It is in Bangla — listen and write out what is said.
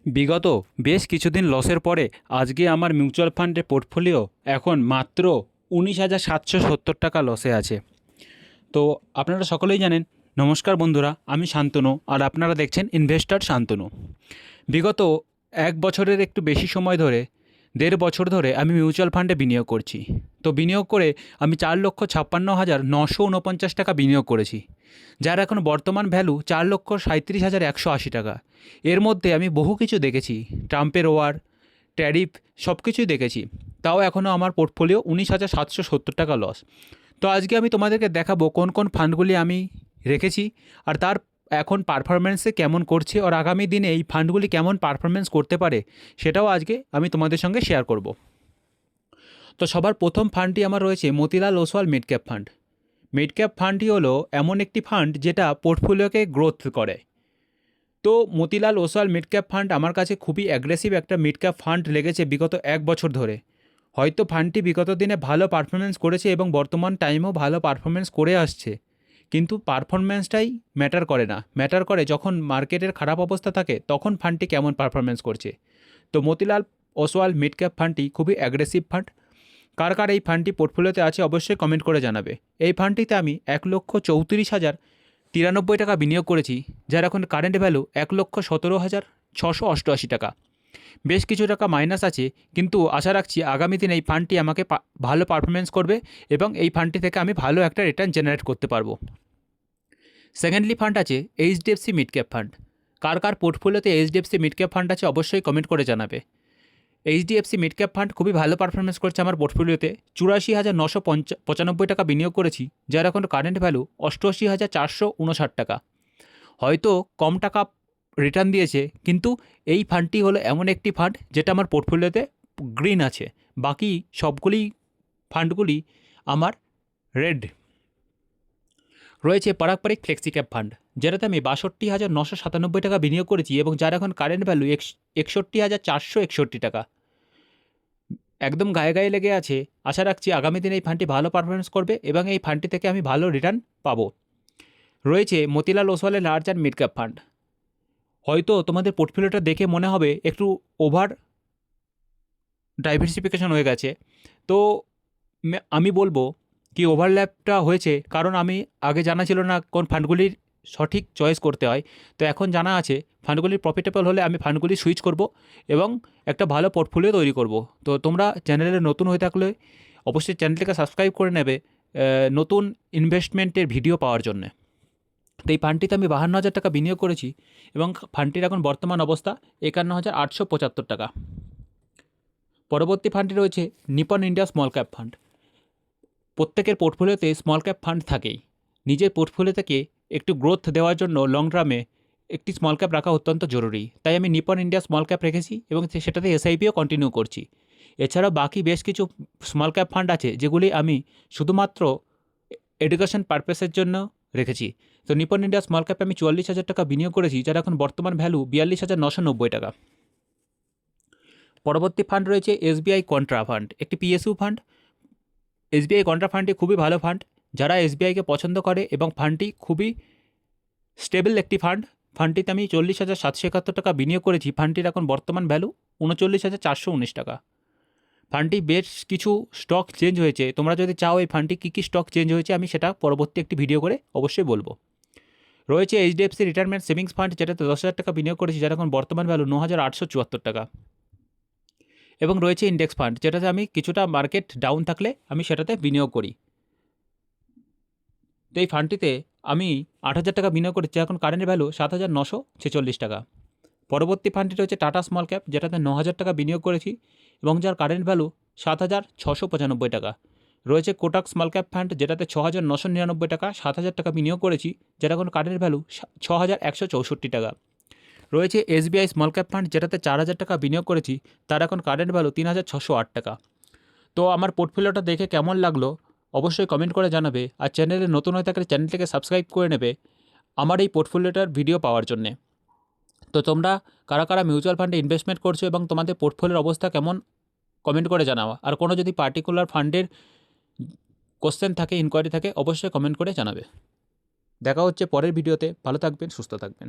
বিগত বেশ কিছুদিন লসের পরে আজকে আমার মিউচুয়াল ফান্ডের পোর্টফোলিও এখন মাত্র 19,770 টাকা লসে আছে। তো আপনারা সকলেই জানেন। নমস্কার বন্ধুরা, আমি শান্তনু আর আপনারা দেখছেন ইনভেস্টর শান্তনু। বিগত এক বছরের একটু বেশি সময় ধরে 1.5 বছর ধরে আমি মিউচুয়াল ফান্ডে বিনিয়োগ করছি। তো বিনিয়োগ করে আমি 4,56,949 টাকা বিনিয়োগ করেছি, যার এখন বর্তমান ভ্যালু 4,37,180 টাকা। এর মধ্যে আমি বহু কিছু দেখেছি, ট্রাম্পের ওয়ার, ট্যারিফ, সব কিছুই দেখেছি। তাও এখনও আমার পোর্টফোলিও 19,770 টাকা লস। তো আজকে আমি তোমাদেরকে দেখাবো কোন কোন ফান্ডগুলি আমি রেখেছি আর তার এখন পারফরমেন্সে কেমন করছে, আর আগামী দিনে এই ফান্ডগুলি কেমন পারফরমেন্স করতে পারে সেটাও আজকে আমি তোমাদের সঙ্গে শেয়ার করব। তো সবার প্রথম ফান্ডটি আমার রয়েছে Motilal Oswal mid cap fund. Mid cap ফান্ডটি হলো এমন একটি ফান্ড যেটা পোর্টফোলিওকে গ্রোথ করে। তো Motilal Oswal mid cap fund আমার কাছে খুবই অ্যাগ্রেসিভ একটা মিড ক্যাপ ফান্ড লেগেছে বিগত এক বছর ধরে। হয়তো ফান্ডটি বিগত দিনে ভালো পারফরমেন্স করেছে এবং বর্তমান টাইমেও ভালো পারফরমেন্স করে আসছে, কিন্তু পারফরমেন্সটাই ম্যাটার করে না। ম্যাটার করে যখন মার্কেটের খারাপ অবস্থা থাকে তখন ফান্ডটি কেমন পারফরমেন্স করছে। তো মতিলাল ওসওয়াল মিড ক্যাপ ফান্ডটি খুবই অ্যাগ্রেসিভ ফান্ড। কার কার এই ফান্ডটি পোর্টফোলিওতে আছে অবশ্যই কমেন্ট করে জানাবে। এই ফান্ডটিতে আমি 1,34,093 টাকা বিনিয়োগ করেছি, যার এখন কারেন্ট ভ্যালু 1,17,688 টাকা। বেশ কিছু টাকা মাইনাস আছে, কিন্তু আশা রাখছি আগামী দিন এই ফান্ডটি আমাকে ভালো পারফরমেন্স করবে এবং এই ফান্ডটি থেকে আমি ভালো একটা রিটার্ন জেনারেট করতে পারবো। সেকেন্ডলি ফান্ড আছে এইচডিএফসি মিড ক্যাপ ফান্ড। কার কার পোর্টফোলিওতে এইচডিএফসি মিড ক্যাপ ফান্ড আছে অবশ্যই কমেন্ট করে জানাবে। এইচডিএফসি মিড ক্যাপ ফান্ড খুবই ভালো পারফরমেন্স করছে আমার পোর্টফোলিওতে। 84,995 টাকা বিনিয়োগ করেছি, যার এখন কারেন্ট ভ্যালু 88,459 টাকা। হয়তো কম টাকা রিটার্ন দিয়েছে, কিন্তু এই ফান্ডটি হলো এমন একটি ফান্ড যেটা আমার পোর্টফোলিওতে গ্রিন আছে। বাকি সবগুলি ফান্ডগুলি আমার রেড রয়েছে। পারাকপারিক ফ্লেক্সি ক্যাপ ফান্ড, যেটাতে আমি 62,997 টাকা বিনিয়োগ করেছি এবং যার এখন কারেন্ট ভ্যালু 61,461 টাকা। একদম গায়ে গায়ে লেগে আছে। আশা রাখছি আগামী দিনে এই ফান্ডটি ভালো পারফরমেন্স করবে এবং এই ফান্ডটি থেকে আমি ভালো রিটার্ন পাবো। রয়েছে মতিলাল ওসওয়ালের large and mid cap fund. হয়তো তোমাদের পোর্টফোলিওটা দেখে মনে হবে একটু ওভার ডাইভার্সিফিকেশন হয়ে গেছে। তো আমি বলবো কি ওভারল্যাপটা হয়েছে কারণ আমি আগে জানা ছিল না কোন ফান্ডগুলির সঠিক চয়েস করতে হয়। তো এখন জানা আছে ফান্ডগুলি প্রফিটেবল হলে আমি ফান্ডগুলি সুইচ করব এবং একটা ভালো পোর্টফোলিও তৈরি করব। তো তোমরা চ্যানেলে নতুন হয়ে থাকলে অবশ্যই চ্যানেলটিকে সাবস্ক্রাইব করে নেবে নতুন ইনভেস্টমেন্টের ভিডিও পাওয়ার জন্য। তো এই ফান্ডটিতে আমি 52,000 টাকা বিনিয়োগ করেছি এবং ফান্ডটির এখন বর্তমান অবস্থা 51,875 টাকা। পরবর্তী ফান্ডটি রয়েছে Nipon India small cap fund. প্রত্যেকের পোর্টফোলিওতে স্মল ক্যাপ ফান্ড থাকেই। নিজের পোর্টফোলিও থেকে একটু গ্রোথ দেওয়ার জন্য লং টার্মে একটি স্মল ক্যাপ রাখা অত্যন্ত জরুরি। তাই আমি নিপন ইন্ডিয়া স্মল ক্যাপ রেখেছি এবং সেটাতে এসআইপিও কন্টিনিউ করছি। এছাড়াও বাকি বেশ কিছু স্মল ক্যাপ ফান্ড আছে যেগুলি আমি শুধুমাত্র এডুকেশন পারপাসের জন্য রেখেছি। তো নিপন ইন্ডিয়া স্মল ক্যাপে আমি 44,000 টাকা বিনিয়োগ করেছি, যার এখন বর্তমান ভ্যালু 42,990 টাকা। পরবর্তী ফান্ড রয়েছে এসবিআই কন্ট্রা ফান্ড, একটি পিএসইউ ফান্ড। এসবিআই কন্ট্রা ফান্ডটি খুবই ভালো ফান্ড। যারা এসবিআইকে পছন্দ করে এবং ফান্ডটি খুবই স্টেবল একটি ফান্ড। ফান্ডটিতে আমি 40,771 টাকা বিনিয়োগ করেছি। ফান্ডটির এখন বর্তমান ভ্যালু 39,419 টাকা। ফান্ডটি বেশ কিছু স্টক চেঞ্জ হয়েছে। তোমরা যদি চাও এই ফান্ডটি কী কী স্টক চেঞ্জ হয়েছে আমি সেটা পরবর্তী একটি ভিডিও করে অবশ্যই বলবো। রয়েছে এইচডিএফসি রিটায়ারমেন্ট সেভিংস ফান্ড, যেটাতে 10,000 টাকা বিনিয়োগ করেছি, যার এখন বর্তমান ভ্যালু 9,874 টাকা। এবং রয়েছে ইন্ডেক্স ফান্ড, যেটাতে আমি কিছুটা মার্কেট ডাউন থাকলে আমি সেটাতে বিনিয়োগ করি। তো এই ফান্ডটিতে আমি 8,000 টাকা বিনিয়োগ করেছি, এখন কারেন্ট ভ্যালু 7,946 টাকা। পরবর্তী ফান্ডটি রয়েছে টাটা স্মল ক্যাপ, যেটাতে 9,000 টাকা বিনিয়োগ করেছি এবং যার কারেন্ট ভ্যালু 7,695 টাকা। রয়েছে কোটাক স্মল ক্যাপ ফান্ড, যেটাতে 6,999 টাকা, 7,000 টাকা বিনিয়োগ করেছি, যার এখন কারেন্ট ভ্যালু 6,164 টাকা। রয়েছে এসবিআই স্মল ক্যাপ ফান্ড, যেটাতে 4,000 টাকা বিনিয়োগ করেছি, তার এখন কারেন্ট ভ্যালু 3,608 টাকা। তো আমার পোর্টফোলিওটা দেখে কেমন লাগলো অবশ্যই কমেন্ট করে জানাবে, আর চ্যানেলে নতুন হয়ে থাকলে চ্যানেলটিকে সাবস্ক্রাইব করে নেবে আমার এই পোর্টফোলিওটার ভিডিও পাওয়ার জন্যে। তো তোমরা কারা কারা মিউচুয়াল ফান্ডে ইনভেস্টমেন্ট করছো এবং তোমাদের পোর্টফোলিওর অবস্থা কেমন কমেন্ট করে জানাও। আর কোনো যদি পার্টিকুলার ফান্ডের কোশ্চেন থাকে, ইনকোয়ারি থাকে, অবশ্যই কমেন্ট করে জানাবে। দেখা হচ্ছে পরের ভিডিওতে। ভালো থাকবেন, সুস্থ থাকবেন।